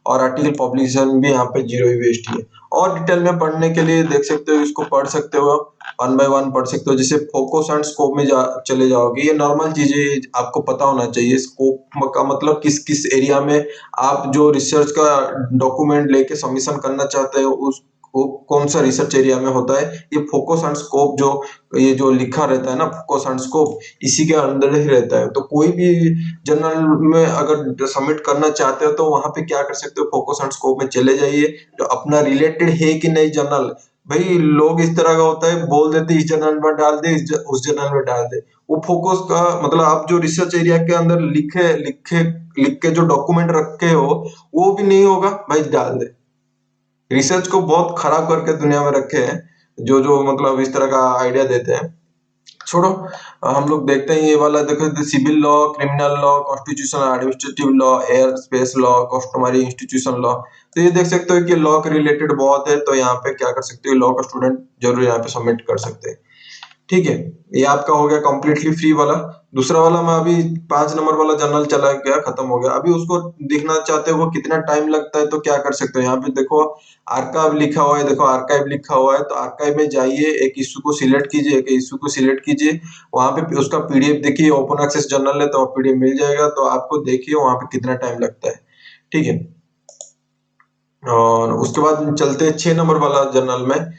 S1: और आर्टिकल पब्लिकेशन भी यहाँ पे जीरो यूएसडी है। और डिटेल में पढ़ने के लिए देख सकते हो, इसको पढ़ सकते हो, वन बाय वन पढ़ सकते हो। जैसे फोकस एंड स्कोप में चले जाओगे, ये नॉर्मल चीजें आपको पता होना चाहिए। स्कोप का मतलब किस किस एरिया में आप जो रिसर्च का डॉक्यूमेंट लेके सबमिशन करना चाहते हो, उस वो कौन सा रिसर्च एरिया में होता है। ये फोकस एंड स्कोप जो ये जो लिखा रहता है ना, फोकस एंड स्कोप, इसी के अंदर ही रहता है। तो कोई भी जर्नल में अगर सबमिट करना चाहते हो तो वहां पे क्या कर सकते हो, फोकस एंड स्कोप में चले जाइए, जो अपना रिलेटेड है कि नहीं जर्नल। भाई लोग इस तरह का होता है, बोल देते इस जर्नल में डाल दे, उस जर्नल में डाल दे। वो फोकस का मतलब आप जो रिसर्च एरिया के अंदर लिखे लिखे लिख के जो डॉक्यूमेंट रखे हो वो भी नहीं होगा, भाई डाल दे। रिसर्च को बहुत खराब करके दुनिया में रखे हैं, जो जो मतलब इस तरह का आइडिया देते हैं। छोड़ो, हम लोग देखते हैं ये वाला। देखो civil law, criminal law, constitutional administrative law, air space law, customary institution law. तो ये देख सकते हो कि लॉ के रिलेटेड बहुत है, तो यहाँ पे क्या कर सकते हो, लॉ का स्टूडेंट जरूर यहाँ पे सबमिट कर सकते हैं। ठीक है, ये आपका हो गया कंप्लीटली फ्री वाला। दूसरा वाला मैं अभी 5 नंबर वाला जर्नल चला गया, खत्म हो गया। अभी उसको देखना चाहते हो वो कितना टाइम लगता है, तो क्या कर सकते हो, यहाँ पे देखो आर्काइव लिखा हुआ है। देखो आर्काइव लिखा हुआ है, तो आर्काइव में जाइए, एक इशू को सिलेक्ट कीजिए, एक इशू को सिलेक्ट कीजिए, वहां पे उसका पीडीएफ देखिए। ओपन एक्सेस जर्नल है तो पीडीएफ मिल जाएगा, तो आपको देखिए वहां पे कितना टाइम लगता है। ठीक है, और उसके बाद चलते हैं 6 नंबर वाला जर्नल में।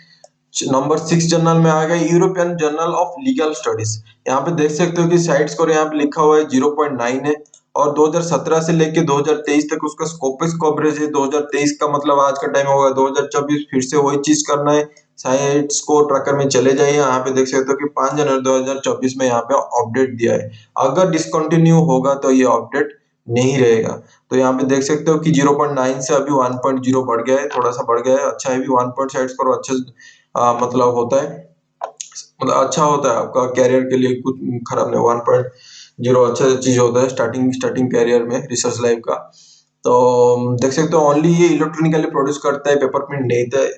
S1: नंबर 6 जर्नल में आ गया European journal of legal studies. यहाँ पे देख सकते हो कि साइट स्कोर यहाँ पे लिखा हुआ है 0.9 है, और 2017 से लेके 2023 तक उसका स्कोपस कवरेज है। 2023 का मतलब आज का टाइम होगा, 2024 फिर से वही चीज करना है। साइट स्कोर ट्रैकर में चले जाइए, यहाँ पे देख सकते हो कि 5 जनवरी 2024 में यहाँ पे अपडेट दिया है। अगर डिसकंटिन्यू होगा तो ये अपडेट नहीं रहेगा। तो यहाँ पे देख सकते हो कि 0.9 से अभी 1.0 बढ़ गया है, थोड़ा सा बढ़ गया है, अच्छा है भी। 1 साइड स्कोर अच्छे मतलब होता है, मतलब अच्छा होता है आपका कैरियर के लिए, कुछ खराब नहीं। 1.0 अच्छा चीज होता है स्टार्टिंग स्टार्टिंग कैरियर में रिसर्च लाइफ का। तो देख सकते हो ओनली ये इलेक्ट्रॉनिकली प्रोड्यूस करता है, पेपर प्रिंट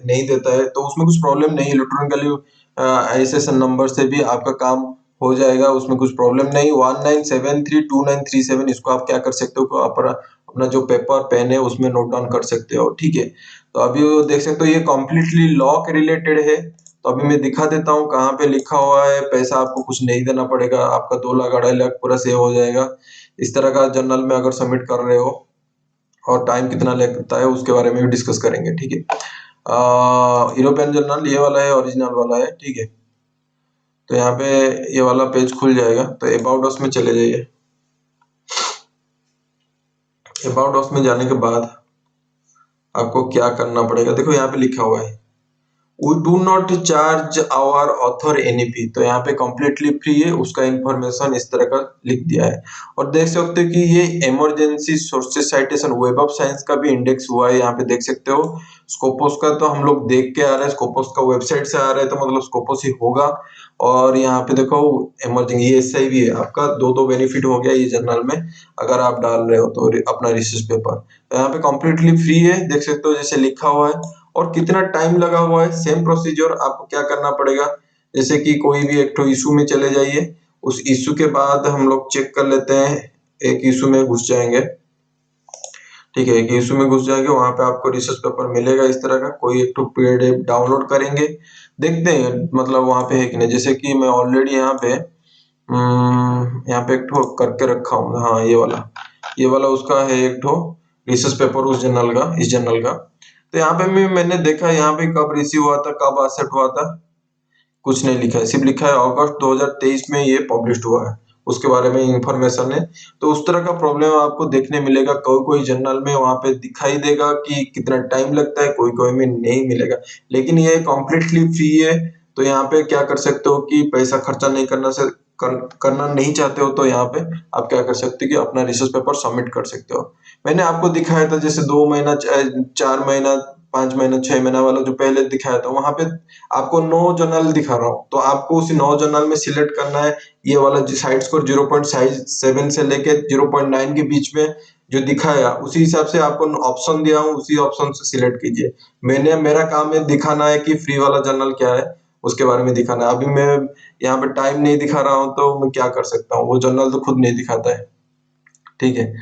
S1: नहीं देता है, तो उसमें कुछ प्रॉब्लम नहीं। इलेक्ट्रॉनिकली आईएसएन नंबर से भी आपका काम हो जाएगा, उसमें कुछ प्रॉब्लम नहीं। 19732937 इसको आप क्या कर सकते हो, अपना जो पेपर पेन है उसमें नोट डाउन कर सकते हो। ठीक है, तो अभी वो देख सकते हो ये कॉम्प्लीटली लॉ के रिलेटेड है। तो अभी मैं दिखा देता हूँ कहाँ पे लिखा हुआ है। पैसा आपको कुछ नहीं देना पड़ेगा, आपका 2 लाख 2.5 लाख पूरा सेव हो जाएगा। इस तरह का जर्नल में अगर सबमिट कर रहे हो, और टाइम कितना लगता है उसके बारे में भी डिस्कस करेंगे। ठीक है, यूरोपियन जर्नल ये वाला है, ओरिजिनल वाला है। ठीक है, तो यहाँ पे ये वाला पेज खुल जाएगा, तो अबाउट अस में चले जाइए। अबाउट अस में जाने के बाद आपको क्या करना पड़ेगा, देखो यहाँ पे लिखा हुआ है We do not charge our author any fee। तो यहाँ पे completely फ्री है, उसका इंफॉर्मेशन इस तरह का लिख दिया है। और देख सकते हो कि ये emergency sources citation web of science का भी इंडेक्स हुआ है, यहाँ पे देख सकते हो। स्कोपोस का तो हम लोग देख के आ रहे हैं, स्कोपोस का वेबसाइट से आ रहा है, तो मतलब स्कोपोस ही होगा। और यहाँ पे देखो इमर्जिंग ये एसआई भी है आपका, दो दो बेनिफिट हो गया ये जर्नल में अगर आप डाल रहे हो तो अपना रिसर्च पेपर। तो यहाँ पे कम्प्लीटली फ्री है, देख सकते हो जैसे लिखा हुआ है। और कितना टाइम लगा हुआ है, सेम प्रोसीजर आपको क्या करना पड़ेगा, जैसे कि कोई भी एक तो इशू में चले जाइए, उस इशू के बाद हम लोग चेक कर लेते हैं, एक इशू में घुस जाएंगे। ठीक है, एक इशू में घुस जाएंगे, वहां पे आपको रिसर्च पेपर मिलेगा इस तरह का। कोई एक तो पीडीएफ डाउनलोड करेंगे, देखते हैं मतलब वहां पे है कि नहीं। जैसे कि मैं ऑलरेडी यहाँ पे एक ठो करके रखा हूँ, हाँ ये वाला उसका है एक ठो रिसर्च पेपर उस जर्नल का, इस जर्नल का। तो यहाँ पे मैंने देखा यहाँ पे कब रिसीव हुआ था, कब एक्सेप्ट हुआ था, कुछ नहीं लिखा है, सिर्फ लिखा है अगस्त 2023 में ये पब्लिश हुआ है, उसके बारे में इंफॉर्मेशन है। तो उस तरह का प्रॉब्लम आपको देखने मिलेगा, कोई कोई जर्नल में वहां पे दिखाई देगा कि कितना टाइम लगता है, कोई कोई में नहीं मिलेगा। लेकिन ये कम्प्लीटली फ्री है, तो यहाँ पे क्या कर सकते हो कि पैसा खर्चा नहीं करना नहीं चाहते हो, तो यहाँ पे आप क्या कर सकते हो कि अपना रिसर्च पेपर सबमिट कर सकते हो। मैंने आपको दिखाया था जैसे 2 महीना 4 महीना 5 महीना 6 महीना वाला जो पहले दिखाया था, वहां पे आपको 9 जर्नल दिखा रहा हूँ। तो आपको उसी 9 जर्नल में सिलेक्ट करना है ये वाला जो साइड स्कोर 0.7 से लेके 0.9 के बीच में जो दिखाया, उसी हिसाब से आपको ऑप्शन दिया हूँ, उसी ऑप्शन से सिलेक्ट कीजिए। मेरा काम है दिखाना है कि फ्री वाला जर्नल क्या है, उसके बारे में दिखाना है। अभी मैं यहाँ पे टाइम नहीं दिखा रहा हूँ तो मैं क्या कर सकता हूँ, वो जर्नल तो खुद नहीं दिखाता है। ठीक है,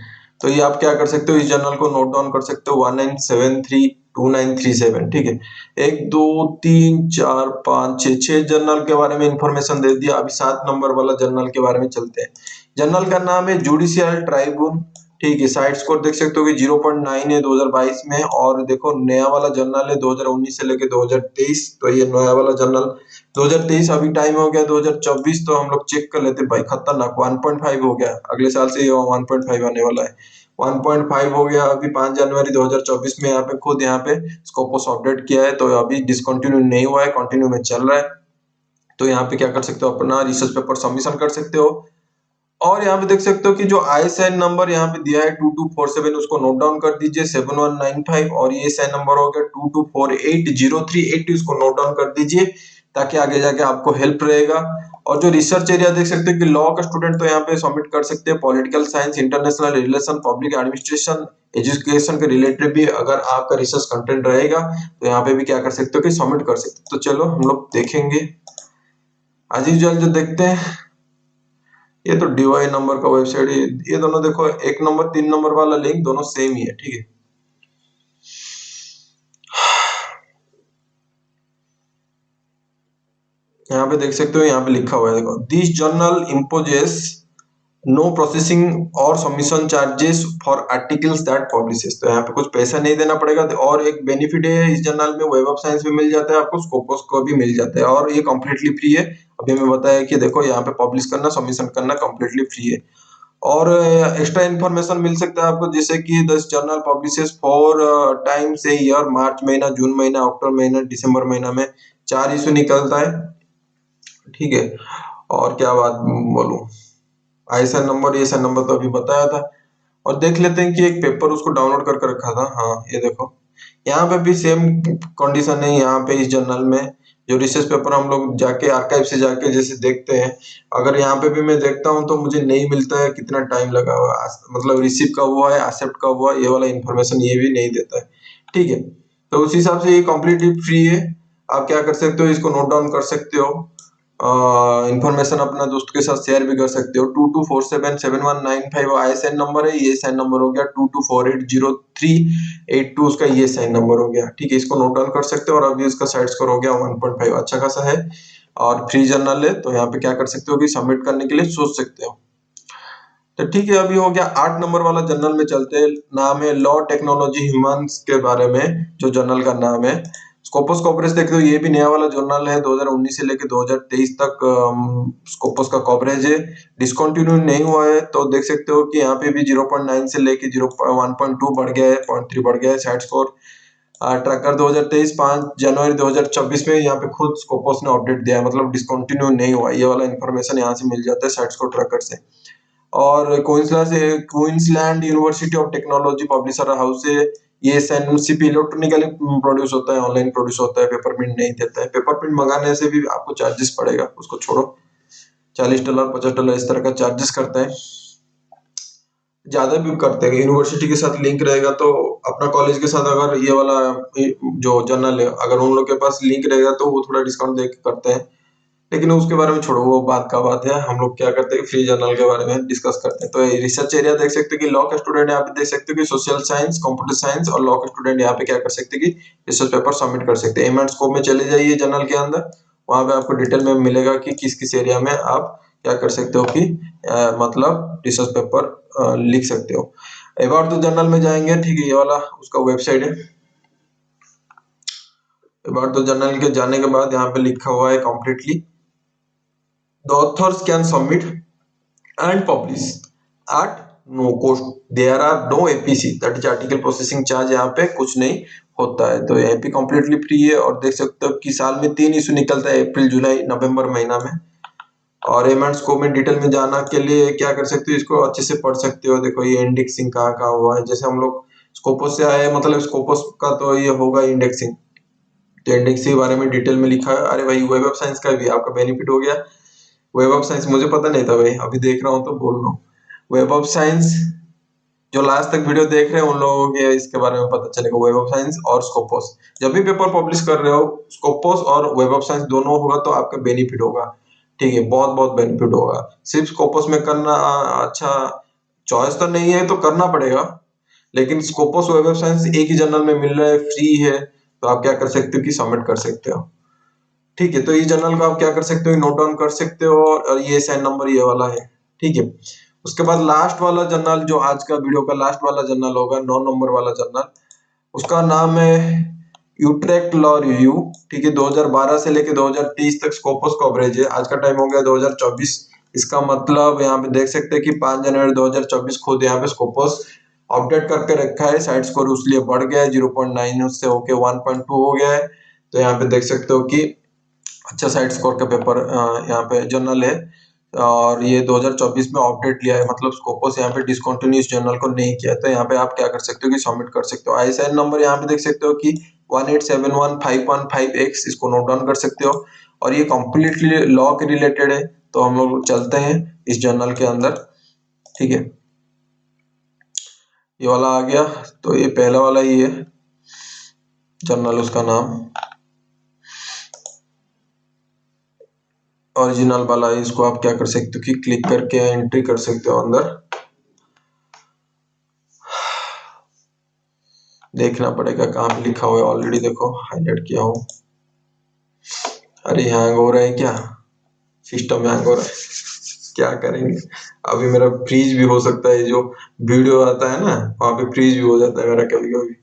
S1: तो ये आप क्या कर सकते हो, इस जर्नल को नोट डाउन कर सकते हो 19732937। ठीक है, 1 2 3 4 5 6 जर्नल के बारे में इंफॉर्मेशन दे दिया। अभी 7 नंबर वाला जर्नल के बारे में चलते हैं। जर्नल का नाम है जुडिशियल ट्राइब्यून। ठीक है, साइड स्कोर देख सकते हो कि 0.9 है 2022 में। और देखो नया वाला जर्नल है 2019 से लेके 2023। तो ये नया वाला जर्नल 2023, अभी टाइम हो गया 2024, तो हम लोग चेक कर लेते हैं भाई। खतरनाक 1.5 हो गया, अगले साल से ये 1.5 आने वाला है। 1.5 हो गया। अभी 5 जनवरी 2024 में यहाँ पे खुद यहाँ पे स्कोपोस अपडेट किया है, तो अभी डिसकंटिन्यू नहीं हुआ है, कंटिन्यू में चल रहा है। तो यहाँ पे क्या कर सकते हो, अपना रिसर्च पेपर सबमिशन कर सकते हो। और यहाँ पे देख सकते हो कि जो आईएसआईएन नंबर यहाँ पे दिया है 2247, उसको नोट डाउन कर दीजिए 7195। और ये एसआईएन नंबर हो गया 22480380, उसको नोट डाउन कर दीजिए ताकि आगे जाके आपको हेल्प रहेगा। और जो रिसर्च एरिया देख सकते हो कि लॉ का स्टूडेंट तो यहाँ पे सबमिट कर सकते हैं, political science, international relation, public administration, education के रिलेटेड भी अगर आपका रिसर्च कंटेंट रहेगा तो यहाँ पे भी क्या कर सकते हो कि सबमिट कर सकते हो। तो चलो हम लोग देखेंगे आज यूजुअल जो देखते हैं। ये तो डीवाई नंबर का वेबसाइट है। ये दोनों देखो, 1 नंबर 3 नंबर वाला लिंक दोनों सेम ही है। ठीक है, यहाँ पे देख सकते हो, यहाँ पे लिखा हुआ है देखो, this journal imposes no processing और submission charges for articles that publishes. तो यहाँ पे कुछ पैसा नहीं देना पड़ेगा। और एक बेनिफिट है इस जर्नल में, वेब ऑफ साइंस भी मिल जाता है आपको, स्कोपस को भी मिल जाता है, और ये कंप्लीटली फ्री है। अभी हमें बताया कि देखो यहाँ पे पब्लिश करना, सबमिशन करना कंप्लीटली फ्री है। और एक्स्ट्रा इन्फॉर्मेशन मिल सकता है आपको, जैसे कि this journal publishes for time से ईयर, मार्च महीना, जून महीना, अक्टूबर महीना, दिसंबर महीना में 4 इशू निकलता है। ठीक है, और क्या बात बोलूं, आईएसआईएन नंबर, ईएसआईएन नंबर तो अभी बताया था। और देख लेते हैं कि एक पेपर उसको डाउनलोड करके रखा था। हाँ ये देखो, यहाँ पे भी सेम कंडीशन है। यहाँ पे इस जर्नल में जो रिसर्च पेपर हम लोग जाके आर्काइव से जाके जैसे देखते हैं, अगर यहाँ पे भी मैं देखता हूँ तो मुझे नहीं मिलता है कितना टाइम लगा हुआ है, मतलब रिसीव कब हुआ है, एक्सेप्ट कब हुआ है, ये वाला इन्फॉर्मेशन ये भी नहीं देता है। ठीक है, तो उस हिसाब से ये कम्प्लीटली फ्री है। आप क्या कर सकते हो, इसको नोट डाउन कर सकते हो, इंफॉर्मेशन अपना दोस्त के साथ शेयर भी कर सकते हो। 22477195 आईएसएन नंबर है, ये साइन नंबर हो गया 22480382, उसका ये साइन नंबर हो गया। ठीक है, इसको नोट डाउन कर सकते हो। और अभी इसका साइड स्कोर हो गया 1.5, अच्छा खासा है और फ्री जर्नल है। तो यहाँ पे क्या कर सकते हो कि सबमिट करने के लिए सोच सकते हो। तो ठीक है, अभी हो गया 8 नंबर वाला जर्नल में चलते हैं। नाम है लॉ टेक्नोलॉजी ह्यूमन्स के बारे में, जो जर्नल का नाम है स्कोपस कवरेज। देखते हो ये भी नया वाला जर्नल है, 2019 से लेके 2023 तक स्कोपस का कवरेज है, डिसकंटिन्यू नहीं हुआ है। तो देख सकते हो कि यहाँ पे भी 0.9 से लेके 1.2 बढ़ गया है, 0.3 बढ़ गया है साइड स्कोर। ट्रैकर 2023 5 जनवरी 2024 में यहाँ पे खुद स्कोपस ने अपडेट दिया है, मतलब डिसकंटिन्यू नहीं हुआ। ये वाला इन्फॉर्मेशन यहाँ से मिल जाता है साइड स्कोर ट्रैकर से। और Queensland university of technology publisher house से ये एसएनसीपी इलेक्ट्रॉनिकली प्रोड्यूस होता है, ऑनलाइन प्रोड्यूस होता है, पेपर प्रिंट नहीं देता है। पेपर प्रिंट मंगाने से भी आपको चार्जेस पड़ेगा, उसको छोड़ो, $40 $50 इस तरह का चार्जेस करता है, ज्यादा भी करते हैं। यूनिवर्सिटी के साथ लिंक रहेगा तो अपना कॉलेज के साथ अगर ये वाला जो जर्नल है अगर उन लोग के पास लिंक रहेगा तो वो थोड़ा डिस्काउंट दे के करते हैं। लेकिन उसके बारे में छोड़ो, वो बात का बात है। हम लोग क्या करते हैं, फ्री जर्नल के बारे में डिस्कस करते हैं। तो रिसर्च एरिया देख सकते हो कि लॉ का स्टूडेंट यहाँ पे देख सकते हो कि सोशल साइंस, कंप्यूटर साइंस और लॉ का स्टूडेंट यहाँ पे क्या कर सकते हैं कि रिसर्च पेपर सबमिट कर सकते हैं। एम एंड स्कोप में चले जाइए जर्नल के अंदर, वहां पे आपको डिटेल में मिलेगा कि किस किस एरिया में आप क्या कर सकते हो कि मतलब रिसर्च पेपर लिख सकते हो। अबाउट द जर्नल में जाएंगे। ठीक है, ये वाला उसका वेबसाइट है। अबाउट द जर्नल के जाने के बाद यहाँ पे लिखा हुआ है completely, the authors can submit and publish at no cost. There are no APC, that is article processing charge, यहाँ पे कुछ नहीं होता है। तो यहाँ पे completely फ्री है। और देख सकते हो कि साल में 3 इशू निकलता है, अप्रैल, जुलाई, नवंबर महीना में। और एम एंड स्कोप में डिटेल में जाना के लिए क्या कर सकते हो, इसको अच्छे से पढ़ सकते हो। देखो ये इंडेक्सिंग कहाँ कहाँ हुआ है, जैसे हम लोग स्कोपस से आए, मतलब स्कोपस का तो ये होगा इंडेक्सिंग, तो इंडेक्सिंग के बारे में डिटेल में लिखा है। अरे भाई वेब ऑफ साइंस का भी आपका बेनिफिट हो गया। वेब ऑफ साइंस मुझे पता नहीं था भाई, अभी देख रहा हूँ तो बोल रहा हूँ। वेब ऑफ साइंस जो लास्ट तक वीडियो देख रहे हैं उन लोगों को इसके बारे में पता चलेगा। वेब ऑफ साइंस और स्कोपस, जब भी पेपर पब्लिश कर रहे हो स्कोपस और वेब ऑफ साइंस दोनों होगा तो आपका बेनिफिट होगा। ठीक है, बहुत बहुत बेनिफिट होगा। सिर्फ स्कोपस में करना अच्छा चॉइस तो नहीं है तो करना पड़ेगा, लेकिन स्कोपस वेब ऑफ साइंस एक ही जर्नल में मिल रहा है, फ्री है, तो आप क्या कर सकते हो कि सबमिट कर सकते हो। ठीक है, तो ये जर्नल को आप क्या कर सकते हो, नोट डाउन कर सकते हो, और ये साइन नंबर ये वाला है। ठीक है, उसके बाद लास्ट वाला जर्नल जो आज का वीडियो का लास्ट वाला जर्नल होगा, 9 नंबर वाला जर्नल, उसका नाम है यूट्रेक्ट लॉ रिव्यू। ठीक है, 2012 से लेके 2030 तक स्कोपस कवरेज है। आज का टाइम हो गया 2024। इसका मतलब यहाँ पे देख सकते हैं कि 5 जनवरी 2024 खुद यहाँ पे स्कोपस अपडेट करके रखा है। साइड स्कोर उसलिए बढ़ गया है, 0.9 उससे होके 1.2 हो गया है। तो यहाँ पे देख सकते हो कि अच्छा साइड स्कोर का पेपर यहाँ पे जर्नल है, और ये 2024 में अपडेट लिया है, मतलब स्कोपस यहाँ पे डिसकंटिन्यूस जर्नल को नहीं किया। तो यहाँ पे आप क्या कर सकते हो कि सबमिट कर सकते हो। आईएसआईएन नंबर यहाँ पे देख सकते हो कि 1871515X, इसको नोट डाउन कर सकते हो, और ये कम्प्लीटली लॉ के रिलेटेड है। तो हम लोग चलते हैं इस जर्नल के अंदर। ठीक है, ये वाला आ गया, तो ये पहला वाला ही है जर्नल, उसका नाम ओरिजिनल वाला है। इसको आप क्या कर सकते हो कि क्लिक करके एंट्री कर सकते हो अंदर। देखना पड़ेगा कहाँ पे लिखा हुआ है, ऑलरेडी देखो हाईलाइट किया हूँ। अरे हैंग हो रहा है क्या, सिस्टम हैंग हो रहा है, क्या करेंगे। अभी मेरा फ्रीज भी हो सकता है, जो वीडियो आता है ना वहाँ पे फ्रीज भी हो जाता है मेरा कभी कभी।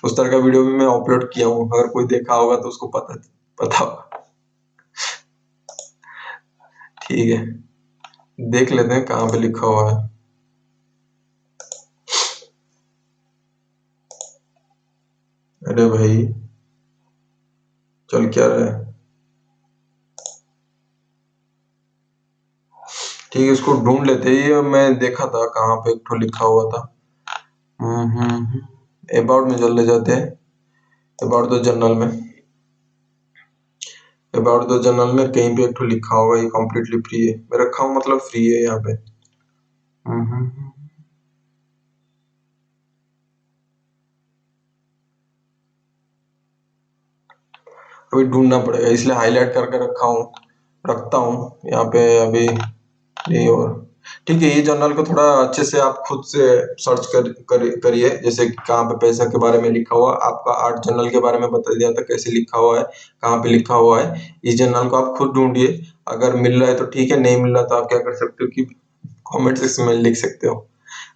S1: उस तरह का वीडियो भी मैं अपलोड किया हूँ, अगर कोई देखा होगा तो उसको पता पता होगा। ठीक है, देख लेते हैं कहाँ पे लिखा हुआ है। अरे भाई चल क्या रहा है, ठीक है, इसको ढूंढ लेते हैं। ये मैं देखा था कहाँ पे एक ठो लिखा हुआ था। अबाउट में चले जाते हैं, अबाउट द जर्नल में, अबाउट द जर्नल में कहीं पे एक ठो लिखा होगा, ये कम्प्लीटली फ्री है। मैं रखा हूँ मतलब फ्री है यहाँ पे। अभी ढूंढना पड़ेगा, इसलिए हाईलाइट करके रखता हूँ यहाँ पे अभी नहीं। और ठीक है, ये जर्नल को थोड़ा अच्छे से आप खुद से सर्च करिए, जैसे कि कहाँ पे पैसा के बारे में लिखा हुआ, आपका आर्ट जर्नल के बारे में बता दिया था कैसे लिखा हुआ है, कहाँ पे लिखा हुआ है। इस जर्नल को आप खुद ढूंढिए, अगर मिल रहा है तो ठीक है, नहीं मिल रहा तो आप क्या कर सकते हो कि कमेंट सेक्शन में लिख सकते हो।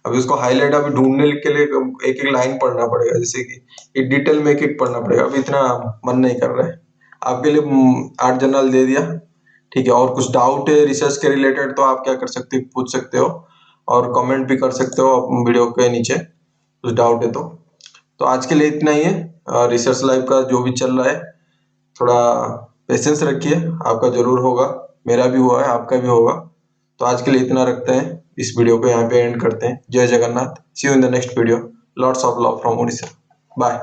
S1: अभी उसको हाईलाइट अभी ढूंढने के लिए एक एक लाइन पढ़ना पड़ेगा, जैसे कि ये डिटेल में एक एक पढ़ना पड़ेगा, अभी इतना मन नहीं कर रहा है। आपके लिए आर्ट जर्नल दे दिया। ठीक है, और कुछ डाउट है रिसर्च के रिलेटेड तो आप क्या कर सकते हो, पूछ सकते हो, और कमेंट भी कर सकते हो वीडियो के नीचे, कुछ डाउट है तो आज के लिए इतना ही है। रिसर्च लाइव का जो भी चल रहा है, थोड़ा पेशेंस रखिए, आपका जरूर होगा, मेरा भी हुआ है, आपका भी होगा। तो आज के लिए इतना रखते हैं, इस वीडियो को यहाँ पे एंड करते हैं। Jai Jagannath, see you in the next video. Lots of love from Orissa, bye.